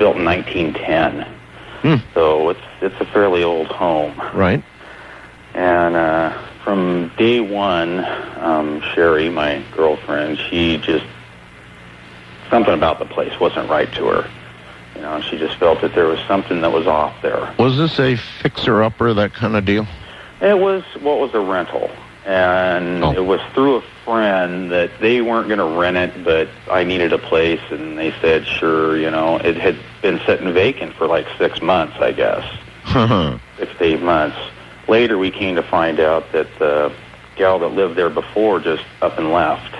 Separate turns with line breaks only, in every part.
built in 1910. So it's a fairly old home.
Right.
And from day one, Sherry, my girlfriend, something about the place wasn't right to her. She just felt that there was something that was off there.
Was this a fixer-upper, that kind of deal?
It was a rental. And It was through a friend that they weren't going to rent it, but I needed a place, and they said, sure, it had been sitting vacant for like 6 months, I guess. 6 to 8 months. Later, we came to find out that the gal that lived there before just up and left.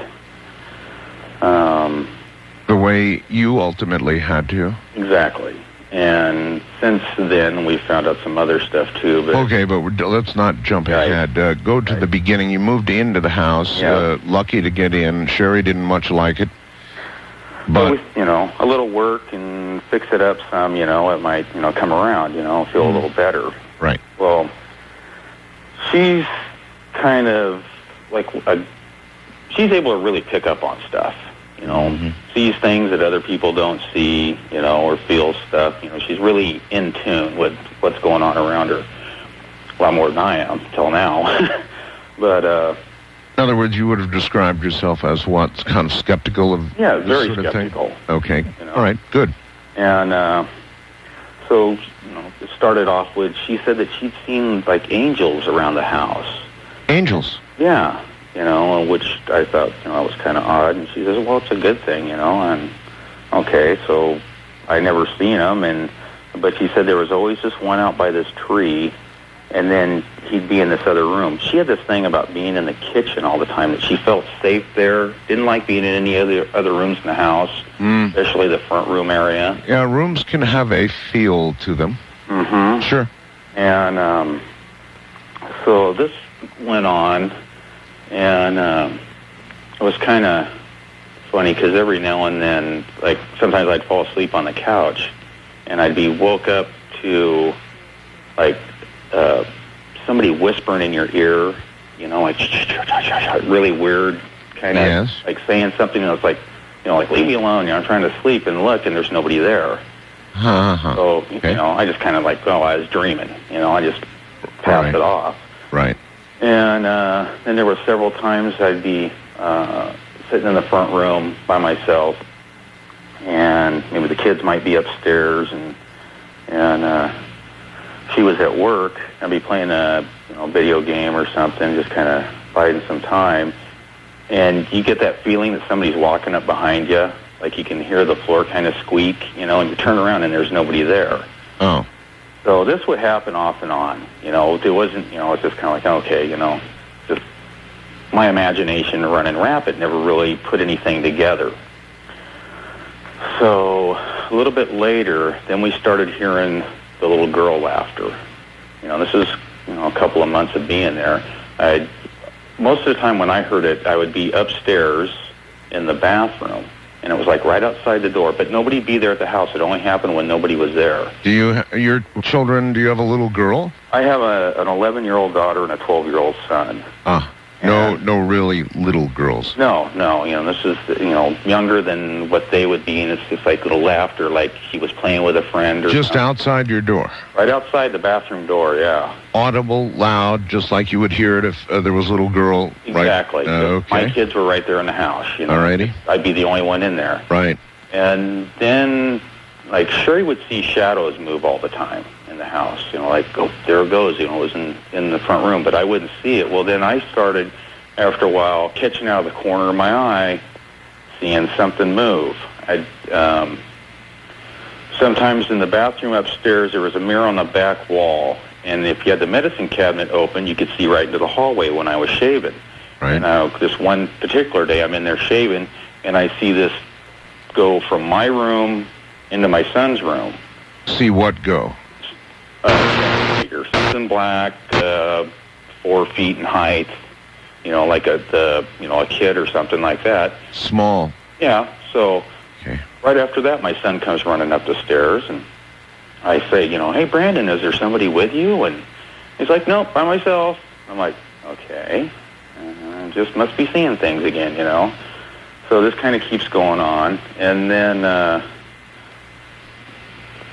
The way you ultimately had to?
Exactly. And since then, we found out some other stuff, too. But
okay, but let's not jump ahead. Go to the beginning. You moved into the house, lucky to get in. Sherry didn't much like it. But,
a little work and fix it up some, it might, come around, feel a little better.
Right.
Well, she's kind of she's able to really pick up on stuff. Sees things that other people don't see, or feels stuff. She's really in tune with what's going on around her. A lot more than I am till now. But
in other words, you would have described yourself as what? Kind of skeptical of this
very
sort
skeptical.
Of thing? Okay. All right. Good.
And so, it started off with, she said that she'd seen like angels around the house.
Angels?
Yeah. Which I thought, that was kind of odd. And she says, well, it's a good thing, and okay, so I never seen them. But she said there was always this one out by this tree, and then he'd be in this other room. She had this thing about being in the kitchen all the time, that she felt safe there, didn't like being in any other rooms in the house, especially the front room area.
Yeah, rooms can have a feel to them.
Mm-hmm.
Sure.
And so this went on. And it was kind of funny because every now and then, like sometimes I'd fall asleep on the couch, and I'd be woke up to like somebody whispering in your ear, like really weird kind of like saying something that's like, like leave me alone, I'm trying to sleep, and look, and there's nobody there. So I just kind of like, I was dreaming, I just passed it off.
Right.
And then there were several times I'd be sitting in the front room by myself, and maybe the kids might be upstairs, and she was at work. I'd be playing a video game or something, just kind of biding some time, and you get that feeling that somebody's walking up behind you, like you can hear the floor kind of squeak, and you turn around and there's nobody there.
Oh.
So this would happen off and on, it wasn't, it's just kind of like, okay, just my imagination running rapid, never really put anything together. So a little bit later, then we started hearing the little girl laughter. This is, a couple of months of being there. Most of the time when I heard it, I would be upstairs in the bathroom. And it was like right outside the door, but nobody'd be there at the house. It only happened when nobody was there.
Do you have a little girl?
I have an 11-year-old daughter and a 12-year-old son.
No really little girls.
No, this is, younger than what they would be, and it's just like little laughter, like he was playing with a friend or
just
something.
Outside your door?
Right outside the bathroom door, yeah.
Audible, loud, just like you would hear it if there was a little girl.
Exactly.
Right? Okay.
My kids were right there in the house,
Alrighty.
I'd be the only one in there.
Right.
And then, like, Sherry would see shadows move all the time in the house, like, oh, there it goes, it was in the front room, but I wouldn't see it. Well, then I started, after a while, catching out of the corner of my eye, seeing something move. Sometimes in the bathroom upstairs, there was a mirror on the back wall, and if you had the medicine cabinet open, you could see right into the hallway when I was shaving.
Right.
And this one particular day, I'm in there shaving, and I see this go from my room into my son's room.
See what go?
Something black, 4 feet in height, like a kid or something like that.
Small.
Yeah, so
okay.
Right after that, my son comes running up the stairs, and I say, hey, Brandon, is there somebody with you? And he's like, nope, by myself. I'm like, okay, just must be seeing things again, So this kind of keeps going on, and then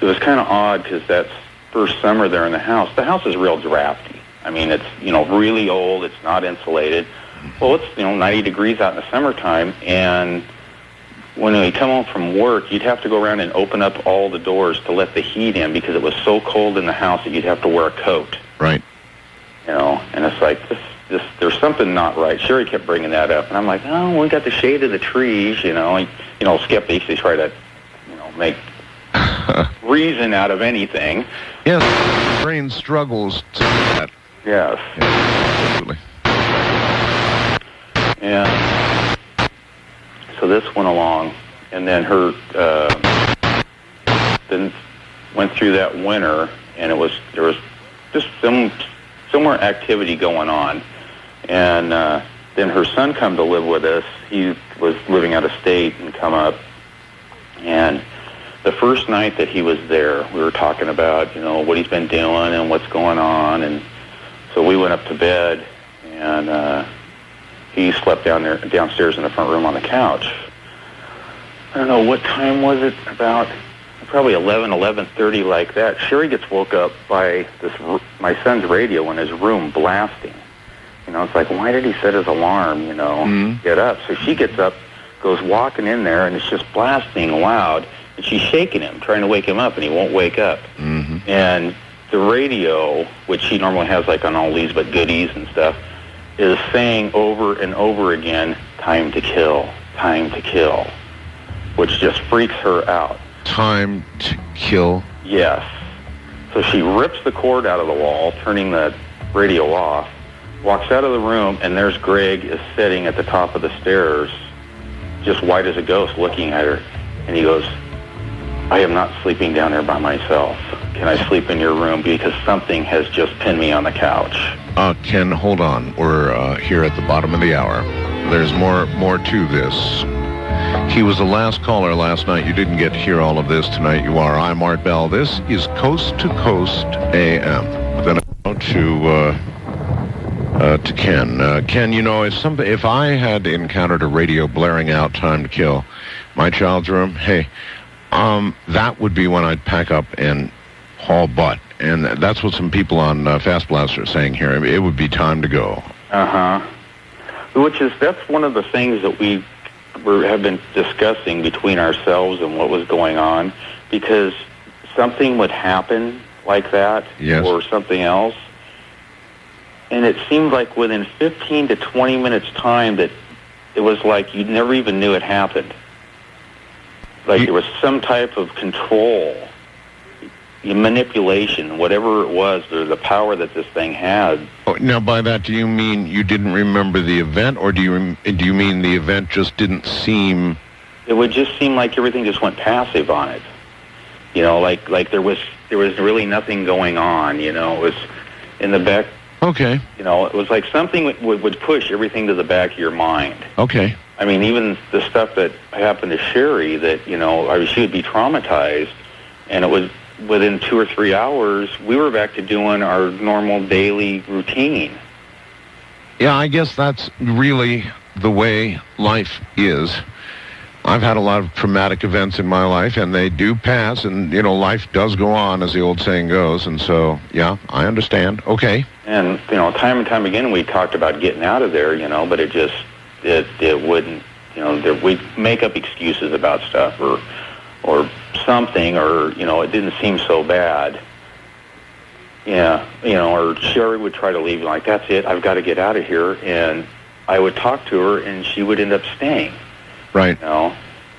it was kind of odd because that first summer there in the house is real drafty. I mean, it's, really old. It's not insulated. Well, it's, 90 degrees out in the summertime, and when we come home from work, you'd have to go around and open up all the doors to let the heat in because it was so cold in the house that you'd have to wear a coat.
Right.
And it's like, this, there's something not right. Sherry kept bringing that up, and I'm like, oh, we got the shade of the trees, Skip basically try to, make reason out of anything.
Yes, the brain struggles to that.
Yes.
Absolutely.
And so this went along, and then her then went through that winter, and there was just some more activity going on, and then her son come to live with us. He was living out of state and come up, and the first night that he was there, we were talking about what he's been doing and what's going on, and so we went up to bed, and he slept downstairs in the front room on the couch. I don't know, what time was it? About probably 11:30, like that. Sherry gets woke up by my son's radio in his room blasting. It's like, why did he set his alarm, get up? So she gets up, goes walking in there, and it's just blasting loud, and she's shaking him, trying to wake him up, and he won't wake up.
Mm-hmm.
And the radio, which she normally has like on all these but goodies and stuff, is saying over and over again, time to kill, which just freaks her out.
Time to kill?
Yes. So she rips the cord out of the wall, turning the radio off, walks out of the room, and there's Greg is sitting at the top of the stairs, just white as a ghost, looking at her. And he goes, I am not sleeping down there by myself. Can I sleep in your room? Because something has just pinned me on the couch.
Ken, hold on. We're here at the bottom of the hour. There's more to this. He was the last caller last night. You didn't get to hear all of this tonight. I'm Art Bell. This is Coast to Coast AM. Then I go to Ken. Ken, if I had encountered a radio blaring out time to kill my child's room, hey, that would be when I'd pack up and haul butt. And that's what some people on Fast Blast are saying here. It would be time to go.
Uh-huh. That's one of the things that we have been discussing between ourselves and what was going on, because something would happen like that,
yes,
or something else, and it seemed like within 15 to 20 minutes time that it was like you never even knew it happened. Like there was some type of control, manipulation, whatever it was, the power that this thing had.
Now, by that, do you mean you didn't remember the event, or do you mean the event just didn't seem?
It would just seem like everything just went passive on it. Like there was really nothing going on. It was in the back.
Okay.
It was like something would push everything to the back of your mind.
Okay.
I mean, even the stuff that happened to Sherry, that she would be traumatized, and it was within 2 or 3 hours, we were back to doing our normal daily routine.
Yeah, I guess that's really the way life is. I've had a lot of traumatic events in my life, and they do pass, and, life does go on, as the old saying goes, and so, yeah, I understand. Okay.
And, time and time again, we talked about getting out of there, but it just, it wouldn't, we'd make up excuses about stuff, or something, or, it didn't seem so bad. Yeah, or Sherry would try to leave, like, that's it, I've got to get out of here, and I would talk to her, and she would end up staying.
Right.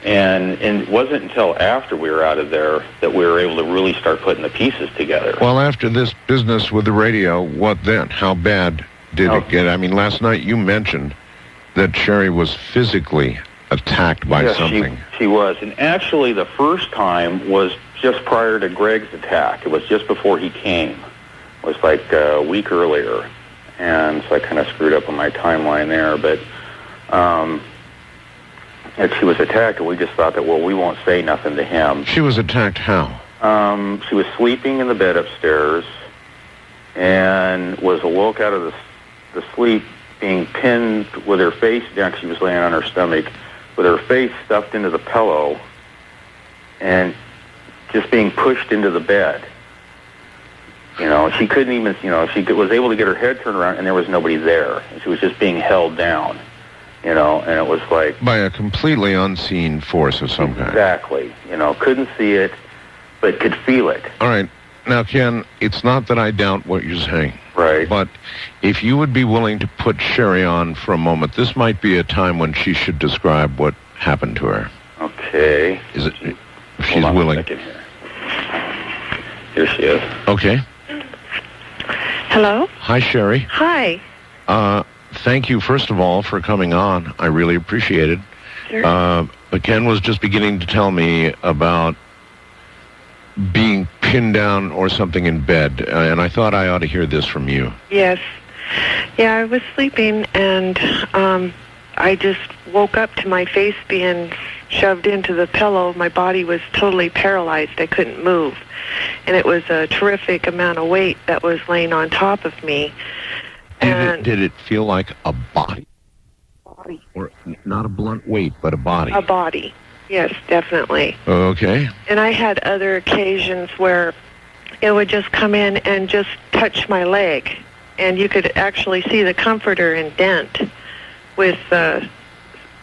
And it wasn't until after we were out of there that we were able to really start putting the pieces together.
Well, after this business with the radio, what then? How bad did it get? I mean, last night you mentioned that Sherry was physically attacked by something.
She was. And actually, the first time was just prior to Greg's attack. It was just before he came. It was like a week earlier. And so I kind of screwed up on my timeline there. But and she was attacked, and we just thought that, well, we won't say nothing to him.
She was attacked how?
She was sleeping in the bed upstairs and was awoke out of the sleep, being pinned with her face down. She was laying on her stomach with her face stuffed into the pillow, and just being pushed into the bed. You know, she couldn't even, you know, she was able to get her head turned around, and there was nobody there. She was just being held down, you know, and it was like...
By a completely unseen force of some kind.
Exactly. You know, couldn't see it, but could feel it.
All right. Now, Ken, it's not that I doubt what you're saying.
Right.
But if you would be willing to put Sherry on for a moment, this might be a time when she should describe what happened to her.
Okay.
Is it... If she's
Hold on
willing.
a second here. Here she is.
Okay.
Hello?
Hi, Sherry.
Hi.
Thank you, first of all, for coming on. I really appreciate it.
Sure.
But Ken was just beginning to tell me about being pinned down or something in bed, and I thought I ought to hear this from you.
Yes. Yeah, I was sleeping, and I just woke up to my face being shoved into the pillow. My body was totally paralyzed. I couldn't move. And it was a terrific amount of weight that was laying on top of me.
Did it feel like a body?
Body.
Or not a blunt weight, but a body?
A body. Yes, definitely.
Okay.
And I had other occasions where it would just come in and just touch my leg. And you could actually see the comforter indent with...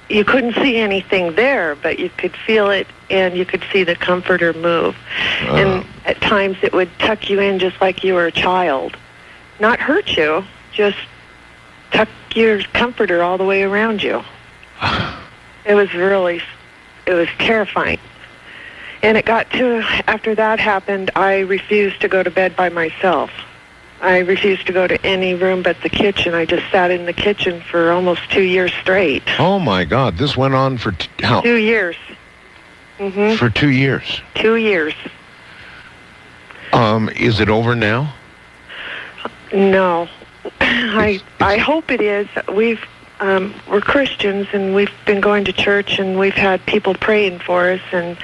you couldn't see anything there, but you could feel it, and you could see the comforter move. And at times it would tuck you in just like you were a child. Not hurt you, just tuck your comforter all the way around you. It was terrifying. And it got to, after that happened, I refused to go to bed by myself. I refused to go to any room but the kitchen. I just sat in the kitchen for almost 2 years straight.
Oh, my God. This went on for how?
2 years. Mm-hmm.
For 2 years?
2 years.
Is it over now?
No. I hope it is. We're Christians, and we've been going to church, and we've had people praying for us, and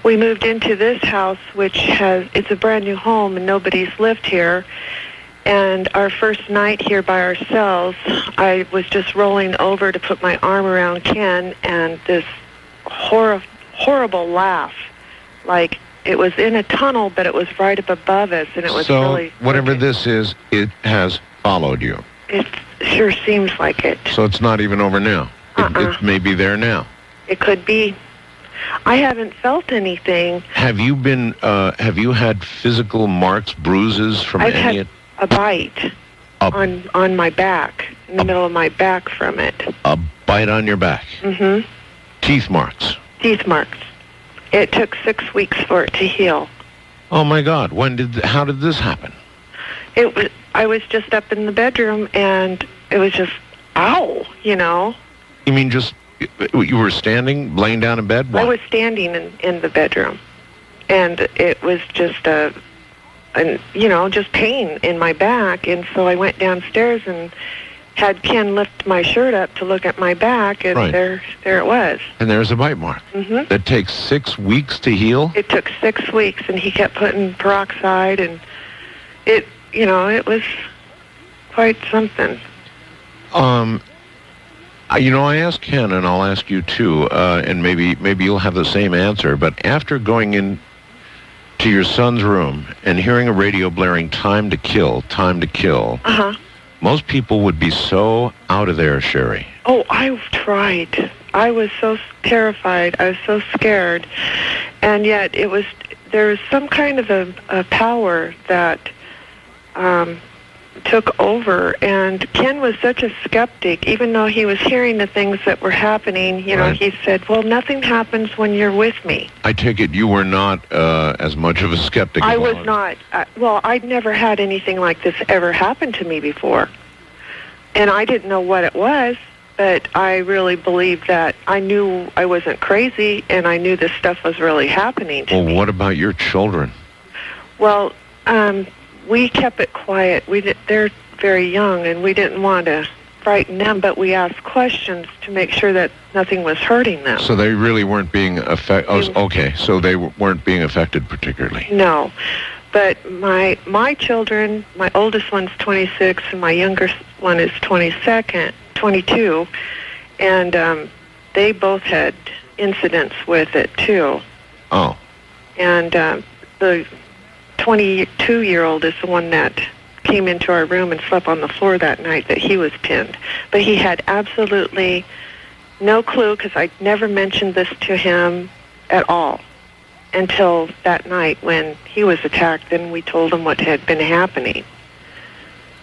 we moved into this house, it's a brand new home, and nobody's lived here. And our first night here by ourselves, I was just rolling over to put my arm around Ken, and this horrible laugh, like it was in a tunnel, but it was right up above us, and it was really...
So, whatever this is, it has followed you.
It sure seems like it.
So it's not even over now. It may be there now.
It could be. I haven't felt anything.
Have you had physical marks, bruises from
I've
any...
had a bite on my back, in the middle of my back from it.
A bite on your back?
Mm-hmm.
Teeth marks?
Teeth marks. It took 6 weeks for it to heal.
Oh, my God. How did this happen?
I was just up in the bedroom, and it was just, ow, you know.
You mean just, you were standing, laying down in bed? What?
I was standing in the bedroom, and it was just just pain in my back, and so I went downstairs and had Ken lift my shirt up to look at my back, and
right.
there it was.
And there's a bite mark.
Mm-hmm.
That takes 6 weeks to heal?
It took 6 weeks, and he kept putting peroxide, and it was quite something.
I asked Ken, and I'll ask you too, and maybe you'll have the same answer, but after going in to your son's room and hearing a radio blaring, time to kill,
Uh-huh.
most people would be so out of there, Sherry.
Oh, I tried. I was so terrified. I was so scared. And yet there was some kind of a power that took over, and Ken was such a skeptic. Even though he was hearing the things that were happening,
right.
He said, well, nothing happens when you're with me.
I take it you were not as much of a skeptic as
I was not. I'd never had anything like this ever happen to me before, and I didn't know what it was, but I really believed that I knew I wasn't crazy, and I knew this stuff was really happening to me.
Well, what about your children?
Well, we kept it quiet. They're very young, and we didn't want to frighten them, but we asked questions to make sure that nothing was hurting them.
So they really weren't being affected. Okay, so they weren't being affected particularly.
No, but my children, my oldest one's 26, and my youngest one is 22, and they both had incidents with it too.
Oh.
And the 22-year-old is the one that came into our room and slept on the floor that night that he was pinned. But he had absolutely no clue, because I never mentioned this to him at all until that night when he was attacked, and we told him what had been happening.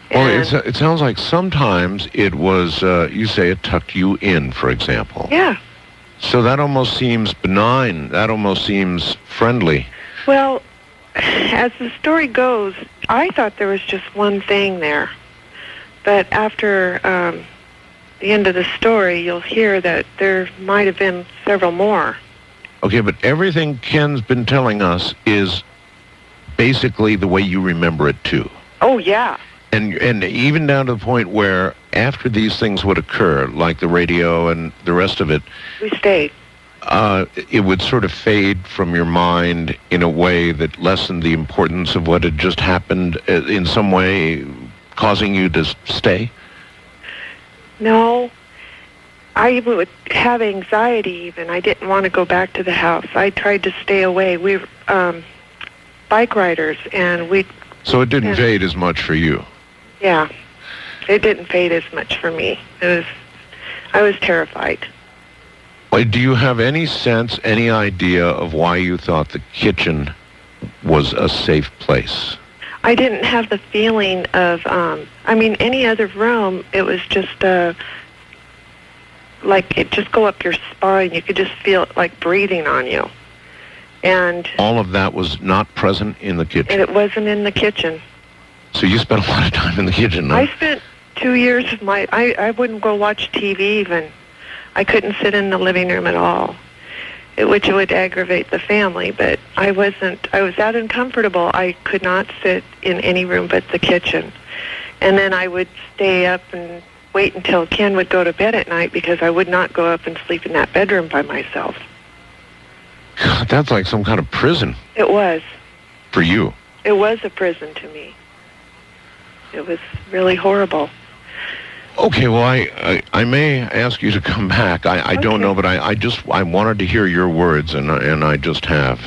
Well, it sounds like sometimes it was, you say it tucked you in, for example.
Yeah.
So that almost seems benign. That almost seems friendly.
Well, as the story goes, I thought there was just one thing there. But after the end of the story, you'll hear that there might have been several more.
Okay, but everything Ken's been telling us is basically the way you remember it, too.
Oh, yeah.
And even down to the point where after these things would occur, like the radio and the rest of it,
We stayed.
It would sort of fade from your mind in a way that lessened the importance of what had just happened, in some way causing you to stay?
No. I would have anxiety even. I didn't want to go back to the house. I tried to stay away. We were bike riders, and we...
So it didn't fade as much for you?
Yeah. It didn't fade as much for me. I was terrified.
Do you have any sense, any idea of why you thought the kitchen was a safe place?
I didn't have the feeling of, any other room, it was just, like it just go up your spine. You could just feel it like breathing on you. And
all of that was not present in the kitchen?
And it wasn't in the kitchen.
So you spent a lot of time in the kitchen, huh?
I spent 2 years of I wouldn't go watch TV even. I couldn't sit in the living room at all, which would aggravate the family, but I was that uncomfortable. I could not sit in any room but the kitchen. And then I would stay up and wait until Ken would go to bed at night, because I would not go up and sleep in that bedroom by myself.
God, that's like some kind of prison.
It was.
For you.
It was a prison to me. It was really horrible.
Okay, well, I may ask you to come back. I don't know, but I wanted to hear your words, and I just have.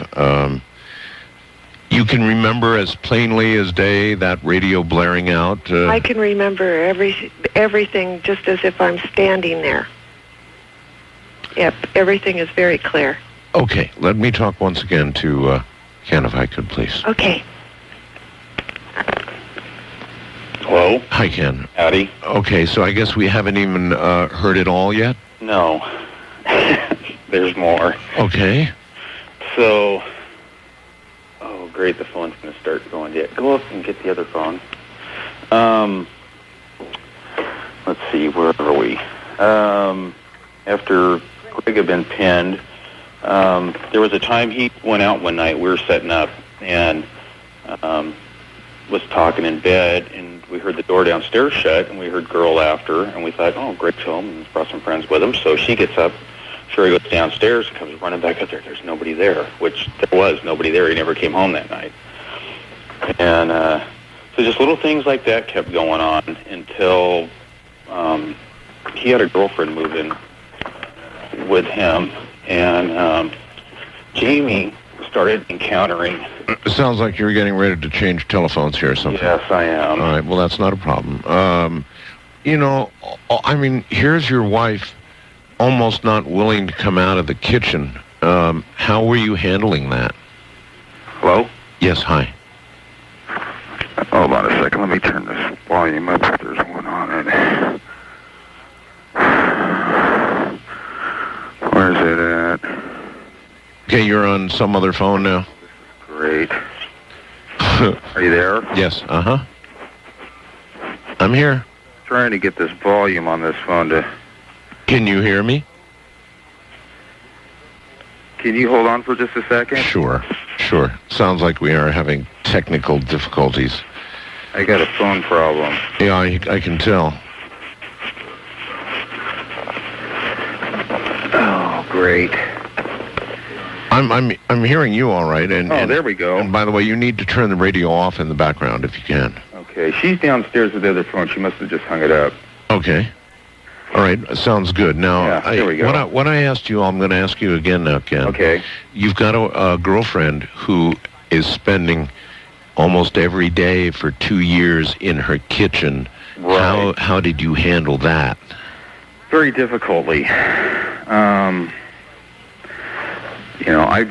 You can remember as plainly as day that radio blaring out?
I can remember everything just as if I'm standing there. Yep, everything is very clear.
Okay, let me talk once again to Ken, if I could, please.
Okay.
Hello?
Hi, Ken.
Howdy.
Okay, so I guess we haven't even heard it all yet?
No. There's more.
Okay.
So, oh, great, the phone's going to start going. Yeah, go up and get the other phone. Let's see, where are we? After Greg had been pinned, there was a time he went out one night. We were setting up and was talking in bed, and we heard the door downstairs shut, and we heard girl laughter, and we thought, oh, Greg's home, and brought some friends with him. So she gets up, Sherry goes downstairs, and comes running back up there. There's nobody there, which there was nobody there. He never came home that night. And so just little things like that kept going on until he had a girlfriend move in with him, and Jamie started encountering...
It sounds like you're getting ready to change telephones here or something.
Yes, I am.
All right, well, that's not a problem. Here's your wife almost not willing to come out of the kitchen. How were you handling that?
Hello?
Yes, hi.
Hold on a second. Let me turn this volume up if there's one on it. Where's it at?
Okay, you're on some other phone now?
Great. Are you there?
Yes, uh-huh. I'm here.
Trying to get this volume on this phone to...
Can you hear me?
Can you hold on for just a second?
Sure. Sounds like we are having technical difficulties.
I got a phone problem.
Yeah, I can tell.
Oh, great.
I'm hearing you all right. And
there we go.
And by the way, you need to turn the radio off in the background if you can.
Okay, she's downstairs with the other phone. She must have just hung it up.
Okay. All right, sounds good. Now,
Yeah, there we go.
What I asked you, I'm going to ask you again now, Ken.
Okay.
You've got a girlfriend who is spending almost every day for 2 years in her kitchen.
Right.
How did you handle that?
Very difficultly.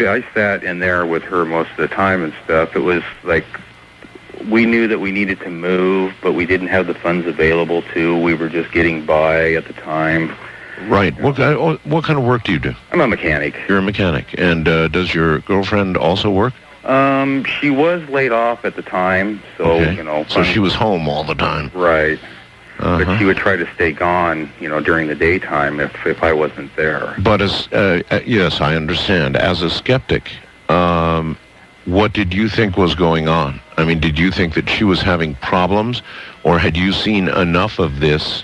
I sat in there with her most of the time and stuff. It was like we knew that we needed to move, but we didn't have the funds available to. We were just getting by at the time.
Right. What kind of work do you do?
I'm a mechanic.
You're a mechanic. And does your girlfriend also work?
She was laid off at the time, so,
Okay. So she was home all the time.
Right.
Uh-huh.
But she would try to stay gone, during the daytime if I wasn't there.
But yes, I understand. As a skeptic, what did you think was going on? I mean, did you think that she was having problems, or had you seen enough of this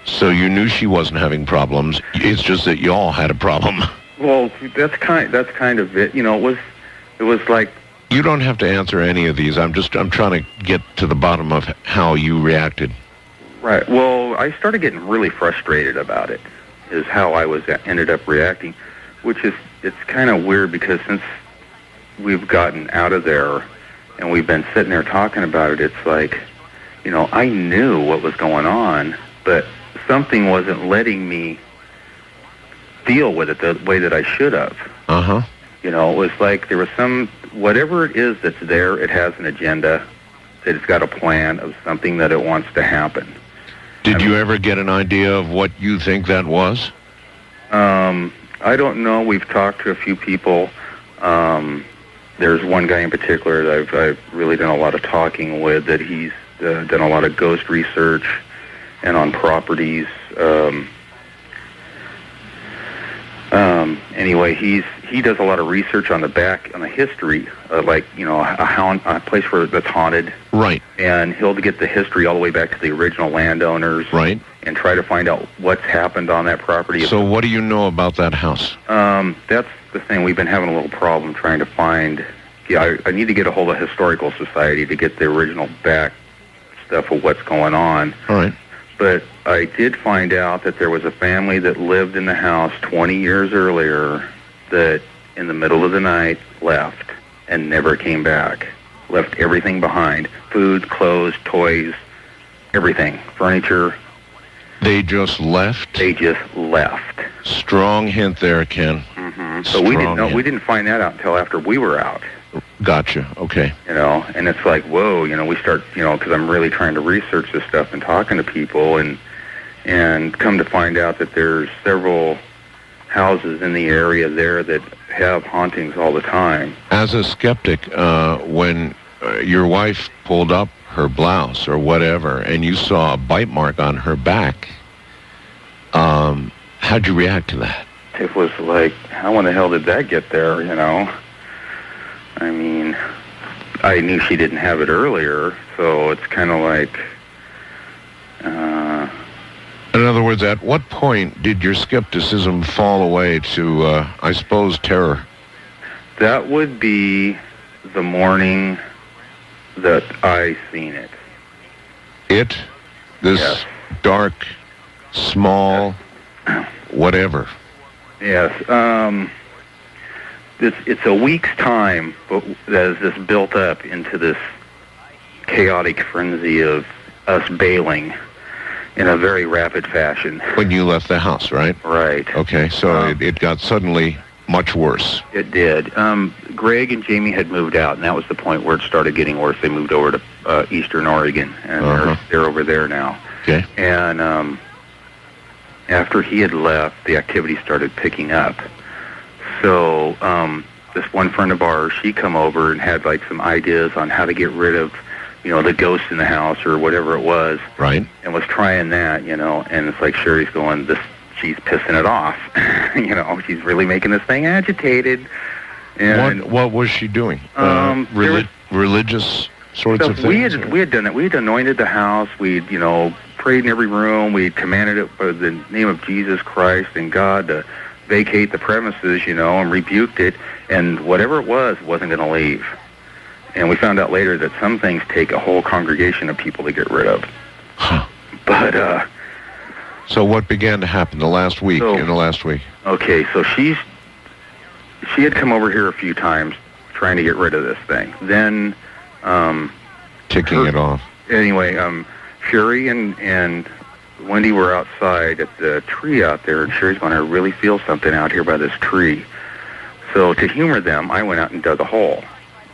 so you knew she wasn't having problems? It's just that y'all had a problem.
Well, that's kind of it. It was like.
You don't have to answer any of these. I'm trying to get to the bottom of how you reacted.
Right. Well, I started getting really frustrated about it, is how I ended up reacting, it's kind of weird because since we've gotten out of there and we've been sitting there talking about it, it's like, I knew what was going on, but something wasn't letting me deal with it the way that I should have.
Uh-huh.
It was like there was whatever it is that's there, it has an agenda, that it's got a plan of something that it wants to happen.
Did you ever get an idea of what you think that was?
I don't know. We've talked to a few people. There's one guy in particular that I've really done a lot of talking with, that he's done a lot of ghost research and on properties. Anyway, he does a lot of research on the history, a place that's haunted.
Right.
And he'll get the history all the way back to the original landowners.
Right.
And try to find out what's happened on that property.
So what do you know about that house?
That's the thing. We've been having a little problem trying to find. Yeah, I need to get a hold of Historical Society to get the original back stuff of what's going on.
All right.
But I did find out that there was a family that lived in the house 20 years earlier that in the middle of the night left and never came back. Left everything behind. Food, clothes, toys, everything. Furniture.
They just left?
They just left.
Strong hint there, Ken.
Mm-hmm. So we didn't know. We didn't find that out until after we were out.
Gotcha. Okay.
And it's like, whoa, we start, because I'm really trying to research this stuff and talking to people and come to find out that there's several houses in the area there that have hauntings all the time.
As a skeptic, when your wife pulled up her blouse or whatever and you saw a bite mark on her back, how'd you react to that?
It was like, how in the hell did that get there, I mean, I knew she didn't have it earlier, so it's kind of like...
In other words, at what point did your skepticism fall away to, I suppose, terror?
That would be the morning that I seen it. This
yes. Dark, small, whatever.
Yes. It's a week's time as this built up into this chaotic frenzy of us bailing in a very rapid fashion.
When you left the house, right?
Right.
Okay, so it got suddenly much worse.
It did. Greg and Jamie had moved out, and that was the point where it started getting worse. They moved over to Eastern Oregon, and they're over there now.
Okay.
And after he had left, the activity started picking up. So this one friend of ours, she come over and had like some ideas on how to get rid of, the ghost in the house or whatever it was.
Right.
And was trying that, and it's like Sherry's going, she's pissing it off. She's really making this thing agitated. And
what was she doing? Religious sorts of things?
We had done it. We had anointed the house. We'd, prayed in every room. We commanded it by the name of Jesus Christ and God to vacate the premises, and rebuked it. And whatever it wasn't going to leave. And we found out later that some things take a whole congregation of people to get rid of.
Huh.
But
So what began to happen in the last week?
Okay, so she had come over here a few times trying to get rid of this thing. Then
ticking it off.
Anyway, Sherry and Wendy were outside at the tree out there, and Sherry's going, I really feel something out here by this tree. So to humor them, I went out and dug a hole.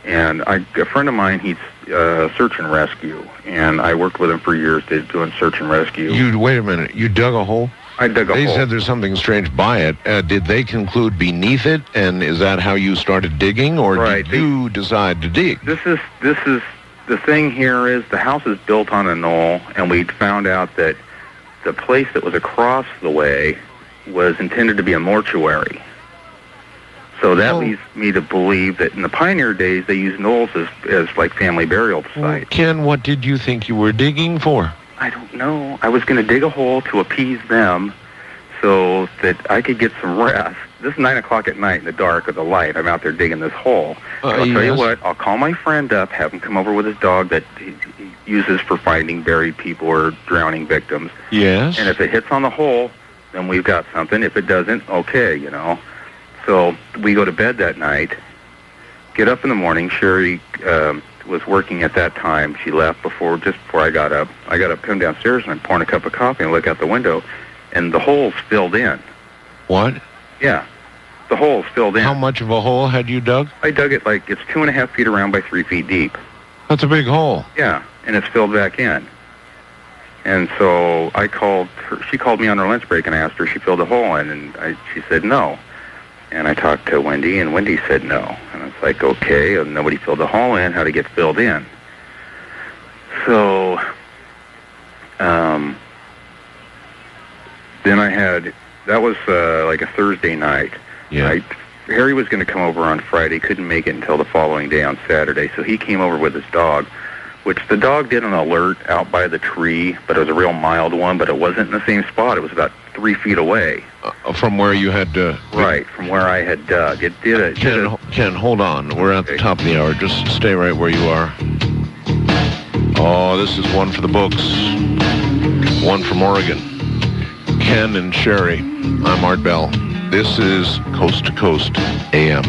And a friend of mine, he's search and rescue, and I worked with him for years doing search and rescue.
Wait a minute, you dug a hole?
I dug a hole.
They said there's something strange by it. Did they conclude beneath it, and is that how you started digging, or did you decide to dig?
This is the thing here is the house is built on a knoll, and we found out that the place that was across the way was intended to be a mortuary. So that leads me to believe that in the pioneer days, they used knolls as like family burial sites.
Well, Ken, what did you think you were digging for?
I don't know. I was going to dig a hole to appease them so that I could get some rest. This is 9 o'clock at night in the dark with the light. I'm out there digging this hole. I'll tell you what, I'll call my friend up, have him come over with his dog that he uses for finding buried people or drowning victims.
Yes.
And if it hits on the hole, then we've got something. If it doesn't, okay, you know. So we go to bed that night, get up in the morning. Sherry was working at that time. She left just before I got up. I got up, come downstairs, and I'm pouring a cup of coffee and look out the window, and the hole's filled in.
What?
Yeah, the hole's filled in.
How much of a hole had you dug?
I dug it like it's 2.5 feet around by 3 feet deep.
That's a big hole.
Yeah, and it's filled back in. And so I called her. She called me on her lunch break, and I asked her if she filled the hole in, and she said no. And I talked to Wendy, and Wendy said no. And I was like, okay, and nobody filled the hole in. How to get filled in? So then I had, that was like a Thursday night.
Yeah.
Right? Harry was going to come over on Friday, couldn't make it until the following day on Saturday. So he came over with his dog, which the dog did an alert out by the tree, but it was a real mild one, but it wasn't in the same spot. It was about 3 feet away.
From where you had...
right, from where I had dug. It did it.
Ken, hold on. We're at the top of the hour. Just stay right where you are. Oh, this is one for the books. One from Oregon. Ken and Sherry. I'm Art Bell. This is Coast to Coast AM.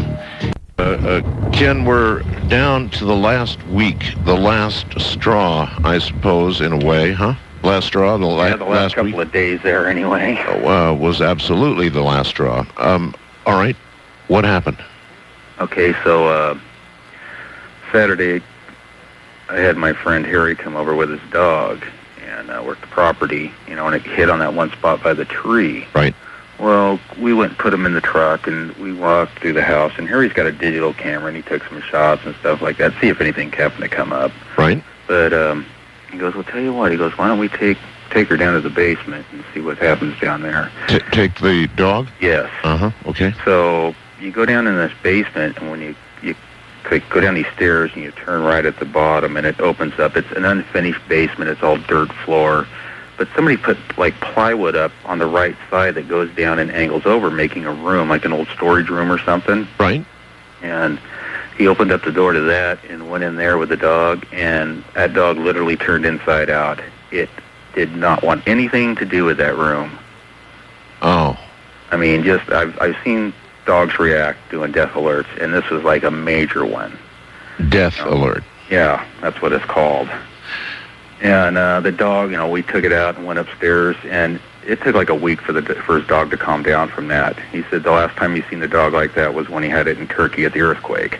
Ken, we're down to the last week, the last straw, I suppose, in a way, huh? Last straw, the last
couple
week?
Of days there, anyway.
Was absolutely the last straw. All right, what happened?
Okay, so Saturday, I had my friend Harry come over with his dog and work the property, and it hit on that one spot by the tree.
Right.
Well, we went and put him in the truck, and we walked through the house, and Harry's got a digital camera, and he took some shots and stuff like that, see if anything happened to come up.
Right.
But he goes, well, tell you what, he goes, why don't we take her down to the basement and see what happens down there.
Take the dog?
Yes.
Uh-huh, okay.
So you go down in this basement, and when you go down these stairs, and you turn right at the bottom, and it opens up. It's an unfinished basement. It's all dirt floor. But somebody put, like, plywood up on the right side that goes down and angles over, making a room, like an old storage room or something.
Right.
And he opened up the door to that and went in there with the dog, and that dog literally turned inside out. It did not want anything to do with that room.
Oh.
I mean, just, I've seen dogs react doing death alerts, and this was like a major one.
Death alert.
Yeah, that's what it's called. And the dog, we took it out and went upstairs, and it took like a week for his dog to calm down from that. He said the last time he seen the dog like that was when he had it in Turkey at the earthquake.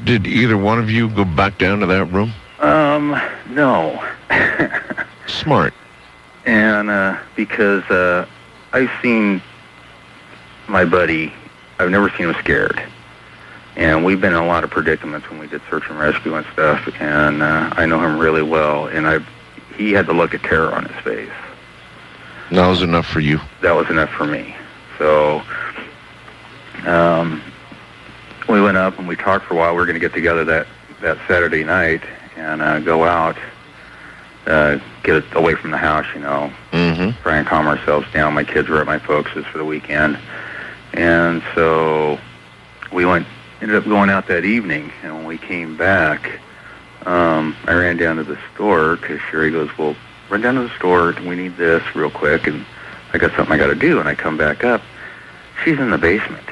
Did either one of you go back down to that room?
No.
Smart.
And because I've seen my buddy, I've never seen him scared. And we've been in a lot of predicaments when we did search and rescue and stuff, and I know him really well, and he had the look of terror on his face.
That was enough for you?
That was enough for me. So we went up and we talked for a while. We were going to get together that Saturday night and go out, get away from the house,
Mm-hmm.
Try and calm ourselves down. My kids were at my folks' for the weekend. And so we ended up going out that evening, and when we came back, I ran down to the store because Sherry goes, well,
run down to the store. We need this real quick, and I got something I got to do. And I come back up. She's in the basement.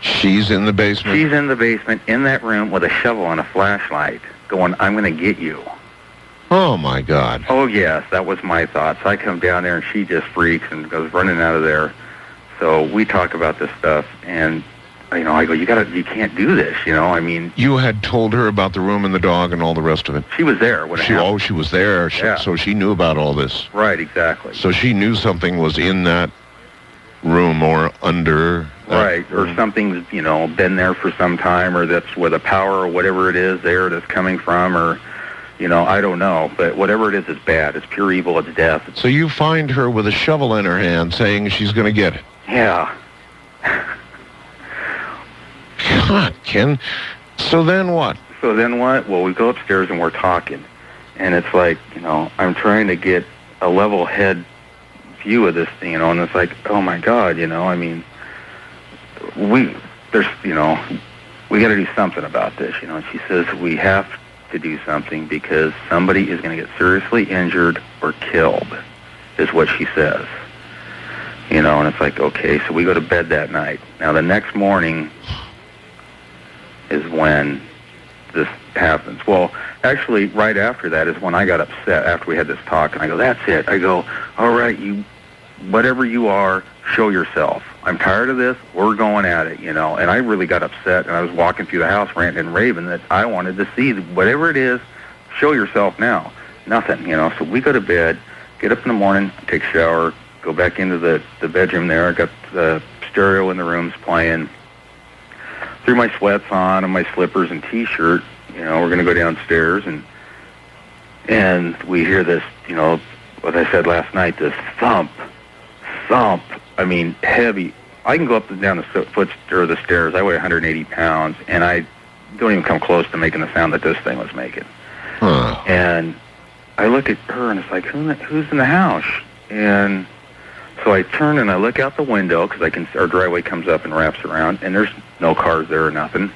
She's in the basement?
She's in the basement, in that room, with a shovel and a flashlight, going, I'm going to get you.
Oh, my God.
Oh, yes, that was my thoughts. I come down there, and she just freaks and goes running out of there. So we talk about this stuff, and, you know, I go, you can't do this, you know, I mean.
You had told her about the room and the dog and all the rest of it?
She was there when it happened.
Oh, she was there,
Yeah.
So she knew about all this.
Right, exactly.
So she knew something was in that room or under that
right,
room.
or something's, you know, been there for some time, or that's where the power or whatever it is there that's coming from, or, you know, I don't know. But whatever it is bad. It's pure evil. It's death.
So you find her with a shovel in her hand saying she's going to get it.
Yeah.
God, Ken. So then what?
So then what? Well, we go upstairs and we're talking. And it's like, you know, I'm trying to get a level head view of this thing, you know, and it's like, oh my God, you know, I mean, we got to do something about this, you know. And she says, we have to do something because somebody is going to get seriously injured or killed, is what she says. You know, and it's like, okay, so we go to bed that night. Now, the next morning is when this happens. Well, actually, right after that is when I got upset after we had this talk, and I go, that's it. I go, all right, you, whatever you are, show yourself. I'm tired of this. We're going at it, you know. And I really got upset, and I was walking through the house ranting and raving that I wanted to see whatever it is, show yourself now. Nothing, you know. So we go to bed, get up in the morning, take a shower, go back into the bedroom there. I got the stereo in the room's playing. Threw my sweats on and my slippers and T-shirt. You know, we're going to go downstairs, and we hear this, you know, what I said last night, this thump. I mean, heavy. I can go up and down the stairs. I weigh 180 pounds, and I don't even come close to making the sound that this thing was making.
Huh.
And I look at her, and it's like, who's in the house? And so I turn and I look out the window because our driveway comes up and wraps around, and there's no cars there or nothing.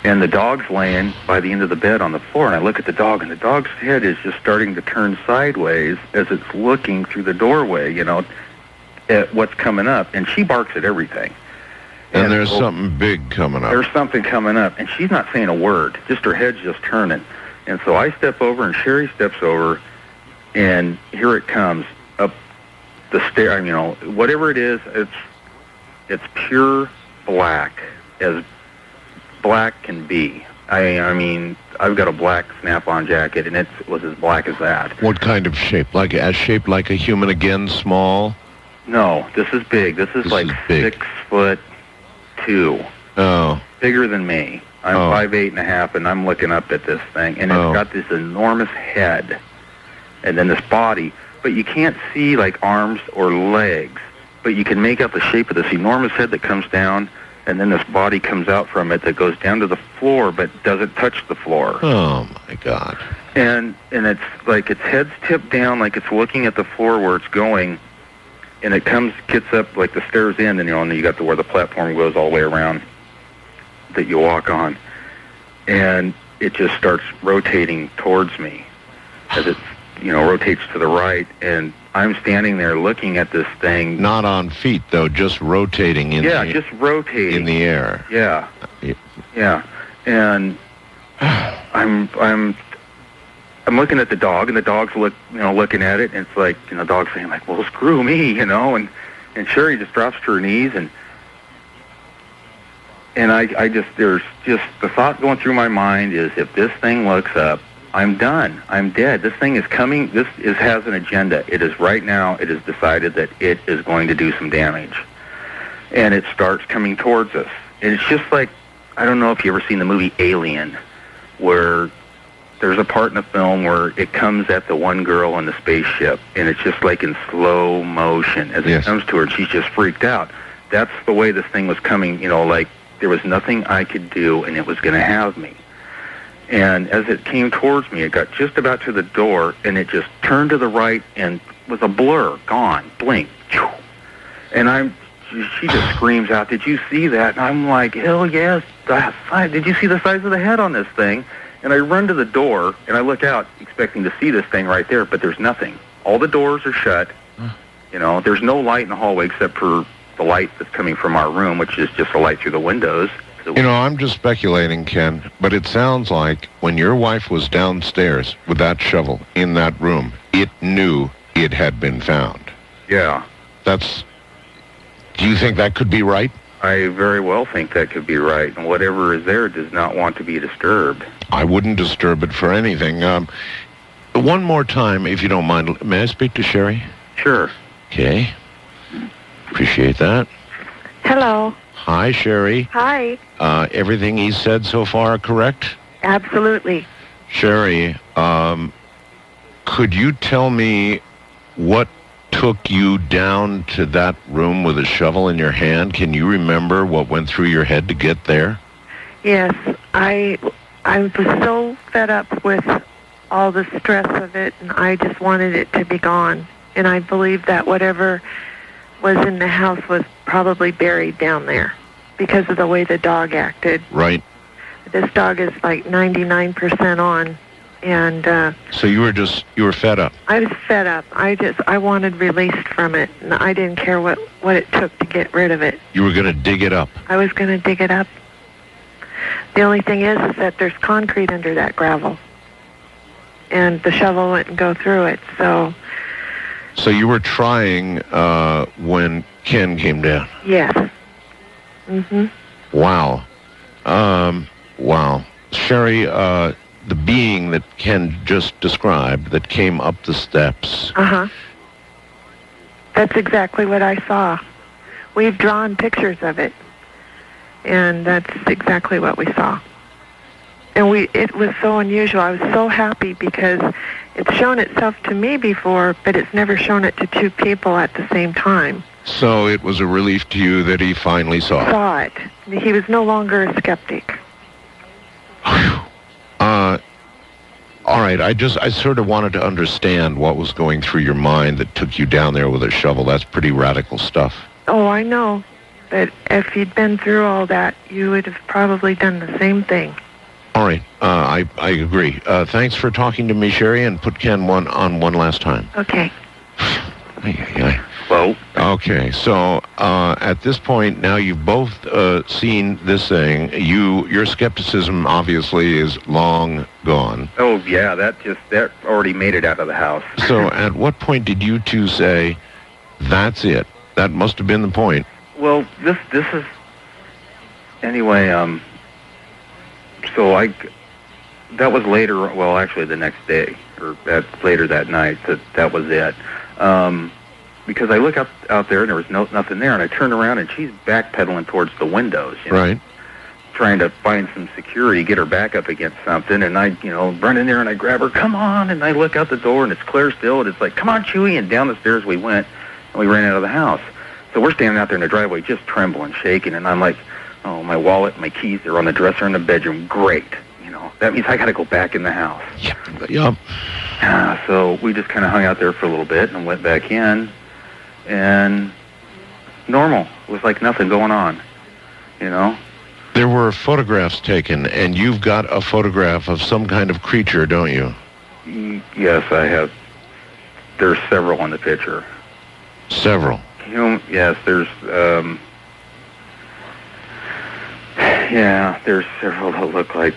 And the dog's laying by the end of the bed on the floor, and I look at the dog, and the dog's head is just starting to turn sideways as it's looking through the doorway, you know, at what's coming up. And she barks at everything.
And there's something big coming up.
There's something coming up, and she's not saying a word. Just her head's just turning. And so I step over, and Sherry steps over, and here it comes up the stair. You know, whatever it is, it's pure black, as black can be. I mean, I've got a black Snap-on jacket, and it was as black as that.
What kind of shape? Shaped like a human again, small?
No, this is big. This is like
big.
6'2".
Oh.
Bigger than me. I'm 5'8.5", and I'm looking up at this thing, and it's got this enormous head, and then this body, but you can't see like arms or legs, but you can make out the shape of this enormous head that comes down, and then this body comes out from it that goes down to the floor but doesn't touch the floor.
Oh, my God.
And it's like its head's tipped down like it's looking at the floor where it's going, and it gets up like the stairs end, and, you know, and you got where the platform goes all the way around that you walk on. And it just starts rotating towards me as it, you know, rotates to the right, and I'm standing there looking at this thing.
Not on feet, though, just rotating
just rotating
in the air.
Yeah. Yeah. And I'm looking at the dog, and the dog's looking at it, and it's like, you know, dog's saying like, well, screw me, you know, and Sherry just drops to her knees, and I just, there's just the thought going through my mind is, if this thing looks up, I'm done. I'm dead. This thing is coming. Has an agenda. It is right now. It is decided that it is going to do some damage, and it starts coming towards us. And it's just like, I don't know if you ever seen the movie Alien, where there's a part in the film where it comes at the one girl on the spaceship, and it's just like in slow motion as it comes to her, and she's just freaked out. That's the way this thing was coming. You know, like there was nothing I could do, and it was going to have me. And as it came towards me, it got just about to the door, and it just turned to the right and was a blur, gone, blink. And she just screams out, did you see that? And I'm like, hell yes. Did you see the size of the head on this thing? And I run to the door, and I look out, expecting to see this thing right there, but there's nothing. All the doors are shut. You know, there's no light in the hallway except for the light that's coming from our room, which is just a light through the windows.
You know, I'm just speculating, Ken, but it sounds like when your wife was downstairs with that shovel in that room, it knew it had been found.
Yeah.
Do you think that could be right?
I very well think that could be right. And whatever is there does not want to be disturbed.
I wouldn't disturb it for anything. One more time, if you don't mind, may I speak to Sherry?
Sure.
Okay. Appreciate that.
Hello.
Hi, Sherry.
Hi.
Everything he said so far correct?
Absolutely.
Sherry, could you tell me what took you down to that room with a shovel in your hand? Can you remember what went through your head to get there?
Yes, I was so fed up with all the stress of it, and I just wanted it to be gone. And I believe that whatever was in the house was probably buried down there because of the way the dog acted.
Right.
This dog is like 99% on, and
so you were fed up.
I was fed up. I wanted released from it, and I didn't care what it took to get rid of it.
You were going to dig it up.
I was going to dig it up. The only thing is that there's concrete under that gravel, and the shovel wouldn't go through it, so...
So you were trying when Ken came down?
Yes. Mm-hmm.
Wow. Wow. Sherry, the being that Ken just described that came up the steps...
Uh-huh. That's exactly what I saw. We've drawn pictures of it, and that's exactly what we saw. And it was so unusual. I was so happy because it's shown itself to me before, but it's never shown it to two people at the same time.
So it was a relief to you that he finally saw it?
Saw it. He was no longer a skeptic.
All right, I sort of wanted to understand what was going through your mind that took you down there with a shovel. That's pretty radical stuff.
Oh, I know. But if you'd been through all that, you would have probably done the same thing.
All right, I agree. Thanks for talking to me, Sherry, and put Ken on one last time.
Okay.
Well,
okay, so at this point, now you've both seen this thing. Your skepticism, obviously, is long gone.
oh yeah, that already made it out of the house.
So at what point did you two say, that's it? That must have been the point.
Well, this is anyway. So that was later. Well, actually, the next day or later that night. That was it. Because I look out there and there was nothing there, and I turn around and she's backpedaling towards the windows.
Right.
Trying to find some security, get her back up against something, and I, run in there and I grab her. Come on! And I look out the door and it's clear still, and it's like, come on, Chewie! And down the stairs we went, and we ran out of the house. So we're standing out there in the driveway, just trembling, shaking, and I'm like, oh, my wallet, my keys, they're on the dresser in the bedroom. Great. That means I got to go back in the house.
Yep.
So we just kind of hung out there for a little bit and went back in, and normal. It was like nothing going on,
There were photographs taken, and you've got a photograph of some kind of creature, don't you?
Yes, I have. There's several in the picture.
Several?
Yes, there's there's several that look like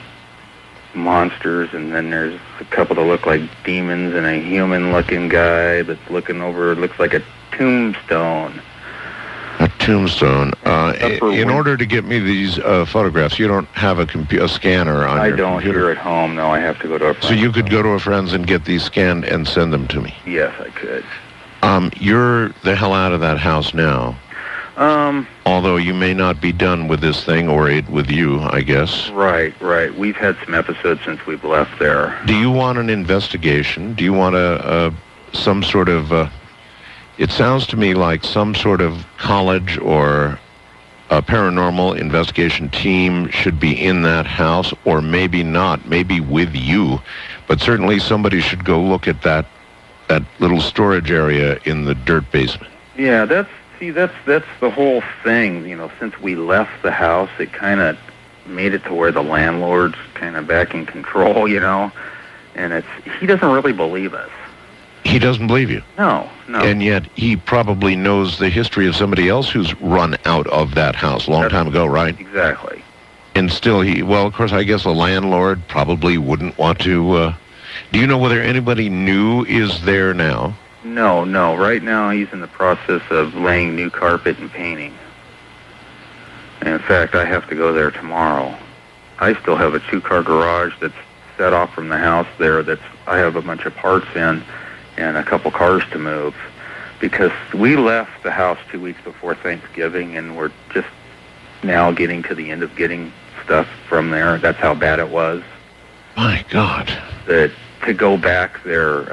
monsters, and then there's a couple that look like demons, and a human-looking guy that's looking over, looks like a tombstone.
A tombstone. In order to get me these photographs, you don't have a scanner on your
don't
computer?
here at home. No, I have to go to a friend.
So you could go to a friend's and get these scanned and send them to me?
Yes, I could.
You're the hell out of that house now. Although you may not be done with this thing, or it with you, I guess.
Right. We've had some episodes since we've left there.
Do you want an investigation? Do you want some sort of... it sounds to me like some sort of college or a paranormal investigation team should be in that house, or maybe not, maybe with you. But certainly somebody should go look at that little storage area in the dirt basement.
Yeah, that's the whole thing. Since we left the house, it kind of made it to where the landlord's kind of back in control, you know, and he doesn't really believe us.
He doesn't believe you.
No.
And yet he probably knows the history of somebody else who's run out of that house a long time ago, right?
Exactly.
And still of course, I guess a landlord probably wouldn't want to... do you know whether anybody new is there now?
No. Right now he's in the process of laying new carpet and painting. And in fact, I have to go there tomorrow. I still have a 2-car garage that's set off from the house there I have a bunch of parts in and a couple cars to move, because we left the house 2 weeks before Thanksgiving, and we're just now getting to the end of getting stuff from there. That's how bad it was.
My God.
To go back there,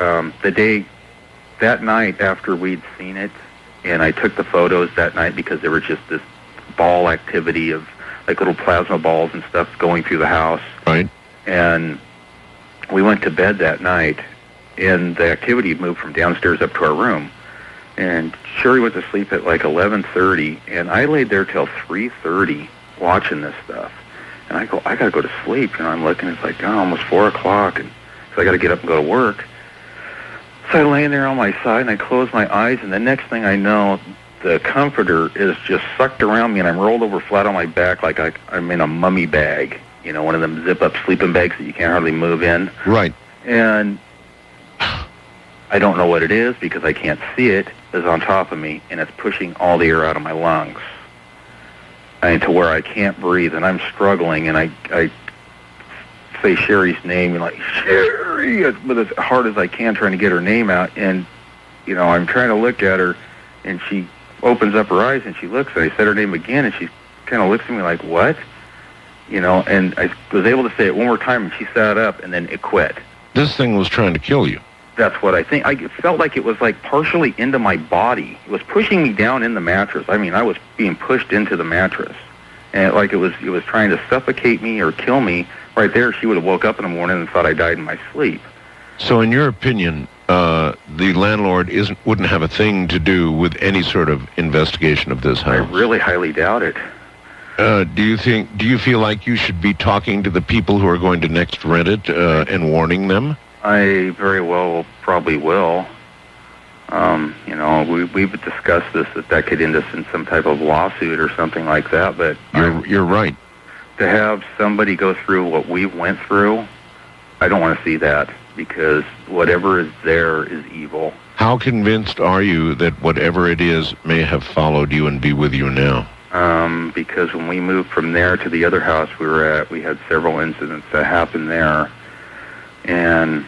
that night after we'd seen it, and I took the photos that night because there was just this ball activity of like little plasma balls and stuff going through the house.
Right.
And we went to bed that night, and the activity had moved from downstairs up to our room. And Sherry went to sleep at like 11:30, and I laid there till 3:30 watching this stuff. And I got to go to sleep. You know, I'm looking, it's like, almost 4 o'clock, and so I got to get up and go to work. So I lay there on my side, and I close my eyes, and the next thing I know, the comforter is just sucked around me, and I'm rolled over flat on my back like I'm in a mummy bag. You know, one of them zip-up sleeping bags that you can't hardly move in.
Right.
And I don't know what it is because I can't see it. It's on top of me, and it's pushing all the air out of my lungs. To where I can't breathe, and I'm struggling, and I say Sherry's name, and like, Sherry, but as hard as I can, trying to get her name out, and, you know, I'm trying to look at her, and she opens up her eyes, and she looks, and I said her name again, and she kind of looks at me like, what? You know, and I was able to say it one more time, and she sat up, and then it quit.
This thing was trying to kill you.
That's what I think. I felt like it was like partially into my body. It was pushing me down in the mattress. I mean, I was being pushed into the mattress. And like it was trying to suffocate me or kill me. Right there, she would have woke up in the morning and thought I died in my sleep.
So in your opinion, the landlord wouldn't have a thing to do with any sort of investigation of this house?
I really highly doubt it.
Do you feel like you should be talking to the people who are going to next rent it and warning them?
I very well probably will. You know, we've discussed this, that could end us in some type of lawsuit or something like that, but...
You're right.
To have somebody go through what we went through, I don't want to see that, because whatever is there is evil.
How convinced are you that whatever it is may have followed you and be with you now?
Because when we moved from there to the other house we were at, we had several incidents that happened there, and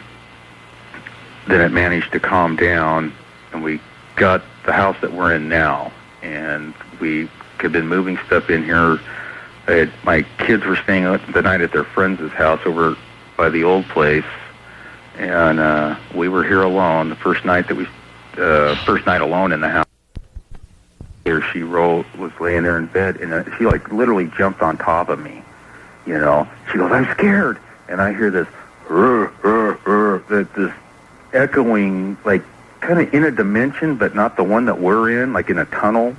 then it managed to calm down, and we got the house that we're in now, and we had been moving stuff in here. My kids were staying the night at their friend's house over by the old place, and we were here alone. The first night alone in the house. She was laying there in bed, and she like literally jumped on top of me. You know, she goes, "I'm scared," and I hear this, this echoing, like kind of in a dimension, but not the one that we're in, like in a tunnel.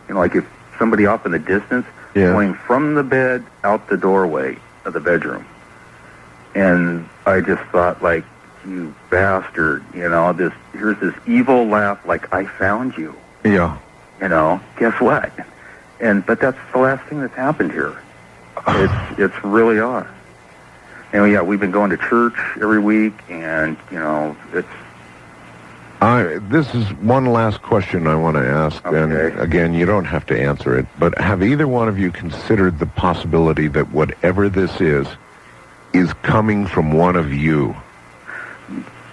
You know, like if somebody off in the distance, going from the bed out the doorway of the bedroom. And I just thought, like, you bastard, you know, here's this evil laugh, like, I found you.
Yeah.
You know, guess what? But that's the last thing that's happened here. It's really odd. And yeah, we've been going to church every week, and, you know, it's...
This is one last question I want to ask,
okay.
And again, you don't have to answer it, but have either one of you considered the possibility that whatever this is coming from one of you?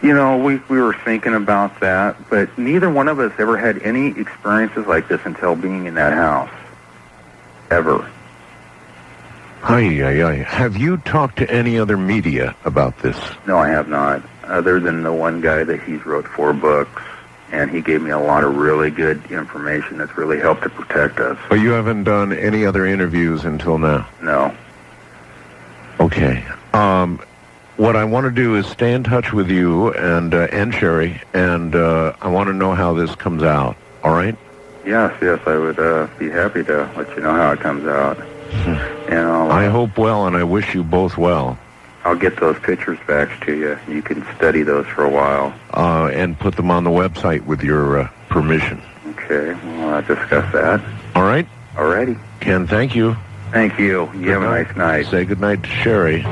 You know, we were thinking about that, but neither one of us ever had any experiences like this until being in that house. Ever.
Have you talked to any other media about this?
No, I have not. Other than the one guy that he's wrote 4 books, and he gave me a lot of really good information that's really helped to protect us.
But you haven't done any other interviews until now?
No.
Okay. What I want to do is stay in touch with you and Sherry, and I want to know how this comes out. All right?
Yes, I would be happy to let you know how it comes out. You know,
I hope well, and I wish you both well.
I'll get those pictures back to you. You can study those for a while.
And put them on the website with your permission.
Okay, well, I'll discuss that.
All right?
Alrighty.
Ken, thank you.
Thank you. You have a nice night.
Say good night to Sherry.